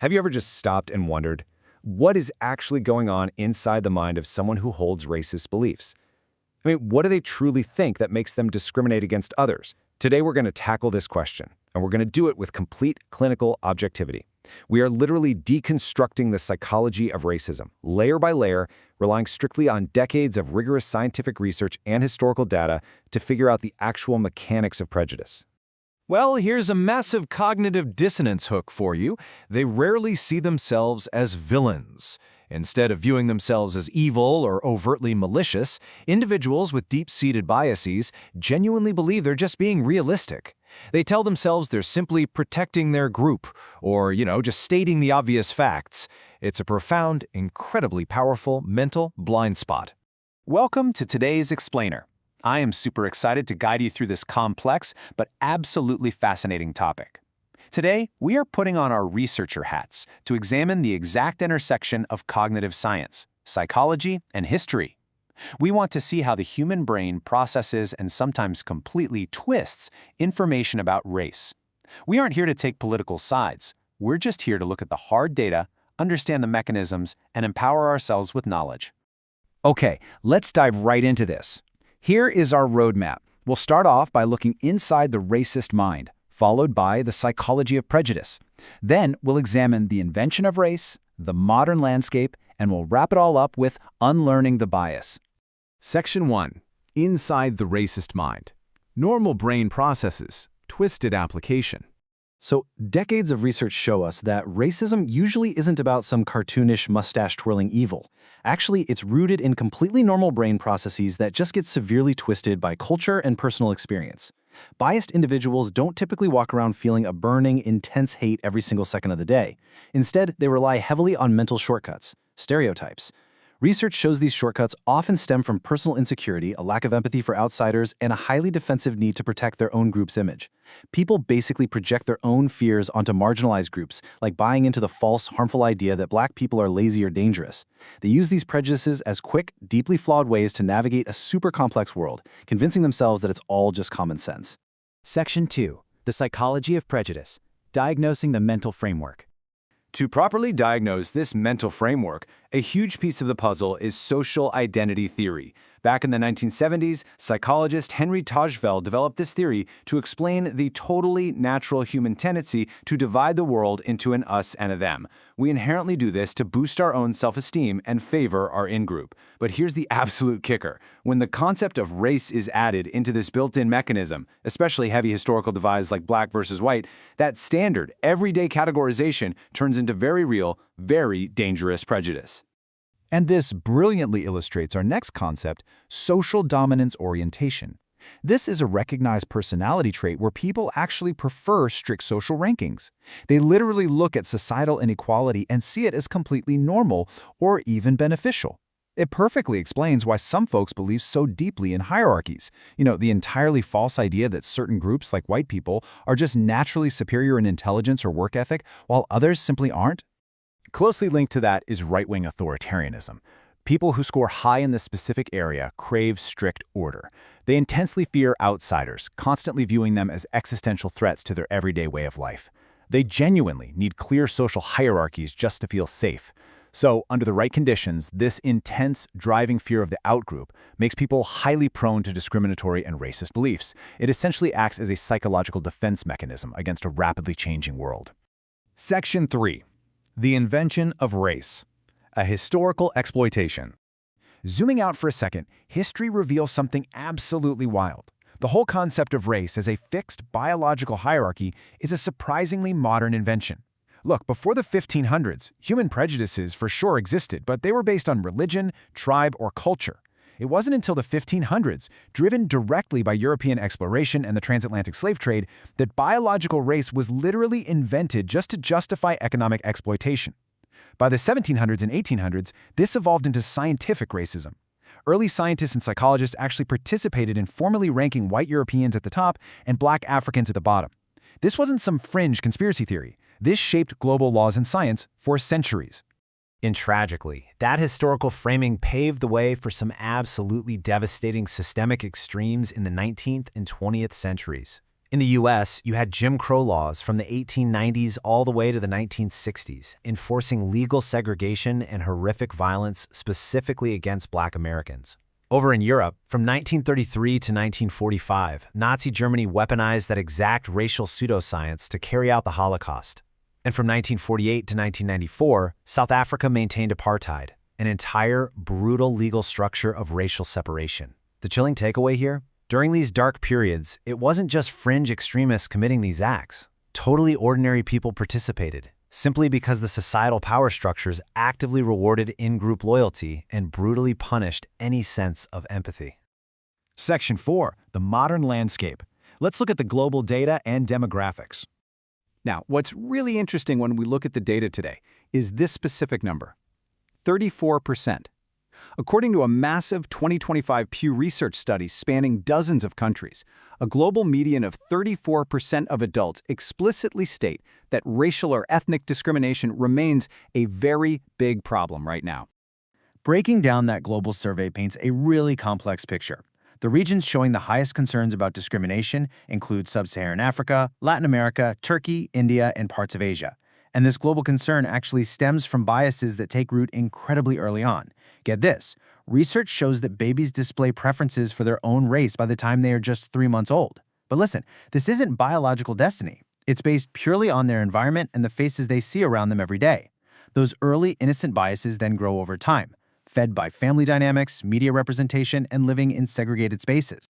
Have you ever just stopped and wondered, what is actually going on inside the mind of someone who holds racist beliefs? I mean, what do they truly think that makes them discriminate against others? Today, we're going to tackle this question, and we're going to do it with complete clinical objectivity. We are literally deconstructing the psychology of racism, layer by layer, relying strictly on decades of rigorous scientific research and historical data to figure out the actual mechanics of prejudice. Well, here's a massive cognitive dissonance hook for you. They rarely see themselves as villains. Instead of viewing themselves as evil or overtly malicious, individuals with deep-seated biases genuinely believe they're just being realistic. They tell themselves they're simply protecting their group, or, just stating the obvious facts. It's a profound, incredibly powerful mental blind spot. Welcome to today's Explainer. I am super excited to guide you through this complex but absolutely fascinating topic. Today, we are putting on our researcher hats to examine the exact intersection of cognitive science, psychology, and history. We want to see how the human brain processes and sometimes completely twists information about race. We aren't here to take political sides. We're just here to look at the hard data, understand the mechanisms, and empower ourselves with knowledge. Okay, let's dive right into this. Here is our roadmap. We'll start off by looking inside the racist mind, followed by the psychology of prejudice. Then we'll examine the invention of race, the modern landscape, and we'll wrap it all up with unlearning the bias. Section 1. Inside the racist mind. Normal brain processes, twisted application. So, decades of research show us that racism usually isn't about some cartoonish mustache-twirling evil. Actually, it's rooted in completely normal brain processes that just get severely twisted by culture and personal experience. Biased individuals don't typically walk around feeling a burning, intense hate every single second of the day. Instead, they rely heavily on mental shortcuts, stereotypes. Research shows these shortcuts often stem from personal insecurity, a lack of empathy for outsiders, and a highly defensive need to protect their own group's image. People basically project their own fears onto marginalized groups, like buying into the false, harmful idea that Black people are lazy or dangerous. They use these prejudices as quick, deeply flawed ways to navigate a super complex world, convincing themselves that it's all just common sense. Section 2. The psychology of prejudice. Diagnosing the mental framework. To properly diagnose this mental framework, a huge piece of the puzzle is social identity theory. Back in the 1970s, psychologist Henry Tajfel developed this theory to explain the totally natural human tendency to divide the world into an us and a them. We inherently do this to boost our own self-esteem and favor our in-group. But here's the absolute kicker. When the concept of race is added into this built-in mechanism, especially heavy historical divides like black versus white, that standard, everyday categorization turns into very real, very dangerous prejudice. And this brilliantly illustrates our next concept, social dominance orientation. This is a recognized personality trait where people actually prefer strict social rankings. They literally look at societal inequality and see it as completely normal or even beneficial. It perfectly explains why some folks believe so deeply in hierarchies. The entirely false idea that certain groups, like white people, are just naturally superior in intelligence or work ethic, while others simply aren't. Closely linked to that is right-wing authoritarianism. People who score high in this specific area crave strict order. They intensely fear outsiders, constantly viewing them as existential threats to their everyday way of life. They genuinely need clear social hierarchies just to feel safe. So, under the right conditions, this intense, driving fear of the outgroup makes people highly prone to discriminatory and racist beliefs. It essentially acts as a psychological defense mechanism against a rapidly changing world. Section 3. The invention of race. A historical exploitation. Zooming out for a second, history reveals something absolutely wild. The whole concept of race as a fixed biological hierarchy is a surprisingly modern invention. Look, before the 1500s, human prejudices for sure existed, but they were based on religion, tribe, or culture. It wasn't until the 1500s, driven directly by European exploration and the transatlantic slave trade, that biological race was literally invented just to justify economic exploitation. By the 1700s and 1800s, this evolved into scientific racism. Early scientists and psychologists actually participated in formally ranking white Europeans at the top and Black Africans at the bottom. This wasn't some fringe conspiracy theory. This shaped global laws and science for centuries. And tragically, that historical framing paved the way for some absolutely devastating systemic extremes in the 19th and 20th centuries. In the US, you had Jim Crow laws from the 1890s all the way to the 1960s, enforcing legal segregation and horrific violence specifically against Black Americans. Over in Europe, from 1933 to 1945, Nazi Germany weaponized that exact racial pseudoscience to carry out the Holocaust. And from 1948 to 1994, South Africa maintained apartheid, an entire brutal legal structure of racial separation. The chilling takeaway here? During these dark periods, it wasn't just fringe extremists committing these acts. Totally ordinary people participated, simply because the societal power structures actively rewarded in-group loyalty and brutally punished any sense of empathy. Section 4, the modern landscape. Let's look at the global data and demographics. Now, what's really interesting when we look at the data today is this specific number, 34%. According to a massive 2025 Pew Research study spanning dozens of countries, a global median of 34% of adults explicitly state that racial or ethnic discrimination remains a very big problem right now. Breaking down that global survey paints a really complex picture. The regions showing the highest concerns about discrimination include Sub-Saharan Africa, Latin America, Turkey, India, and parts of Asia. And this global concern actually stems from biases that take root incredibly early on. Get this, research shows that babies display preferences for their own race by the time they are just 3 months old. But listen, this isn't biological destiny. It's based purely on their environment and the faces they see around them every day. Those early, innocent biases then grow over time, fed by family dynamics, media representation, and living in segregated spaces.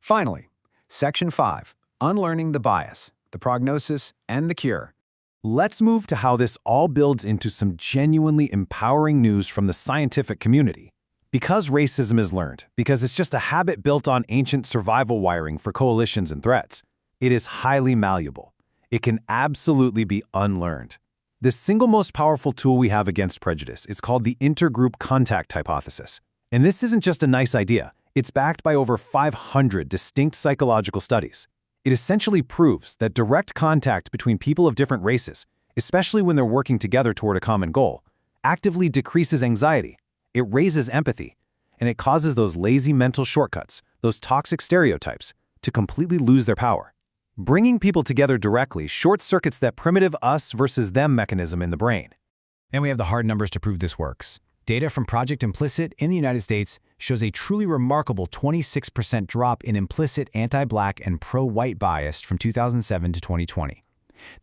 Finally, Section 5, unlearning the bias, the prognosis, and the cure. Let's move to how this all builds into some genuinely empowering news from the scientific community. Because racism is learned, because it's just a habit built on ancient survival wiring for coalitions and threats, it is highly malleable. It can absolutely be unlearned. The single most powerful tool we have against prejudice is called the Intergroup Contact Hypothesis. And this isn't just a nice idea. It's backed by over 500 distinct psychological studies. It essentially proves that direct contact between people of different races, especially when they're working together toward a common goal, actively decreases anxiety, it raises empathy, and it causes those lazy mental shortcuts, those toxic stereotypes, to completely lose their power. Bringing people together directly short-circuits that primitive us versus them mechanism in the brain. And we have the hard numbers to prove this works. Data from Project Implicit in the United States shows a truly remarkable 26% drop in implicit anti-Black and pro-white bias from 2007 to 2020.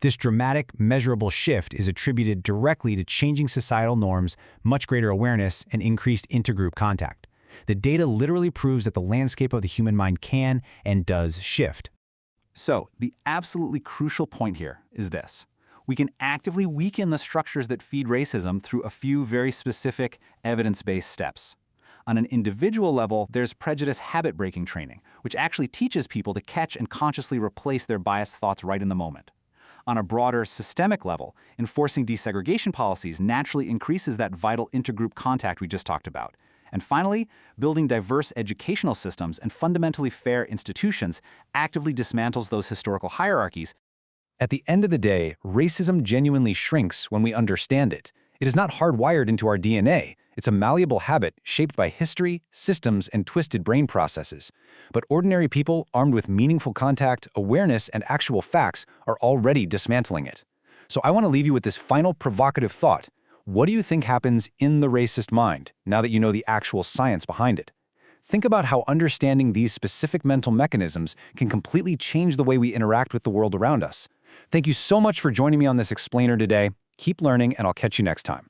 This dramatic, measurable shift is attributed directly to changing societal norms, much greater awareness, and increased intergroup contact. The data literally proves that the landscape of the human mind can and does shift. So, the absolutely crucial point here is this. We can actively weaken the structures that feed racism through a few very specific, evidence-based steps. On an individual level, there's prejudice habit-breaking training, which actually teaches people to catch and consciously replace their biased thoughts right in the moment. On a broader, systemic level, enforcing desegregation policies naturally increases that vital intergroup contact we just talked about. And finally, building diverse educational systems and fundamentally fair institutions actively dismantles those historical hierarchies. At the end of the day, racism genuinely shrinks when we understand it. It is not hardwired into our DNA. It's a malleable habit shaped by history, systems, and twisted brain processes. But ordinary people armed with meaningful contact, awareness, and actual facts are already dismantling it. So I want to leave you with this final provocative thought. What do you think happens in the racist mind now that you know the actual science behind it? Think about how understanding these specific mental mechanisms can completely change the way we interact with the world around us. Thank you so much for joining me on this explainer today. Keep learning, and I'll catch you next time.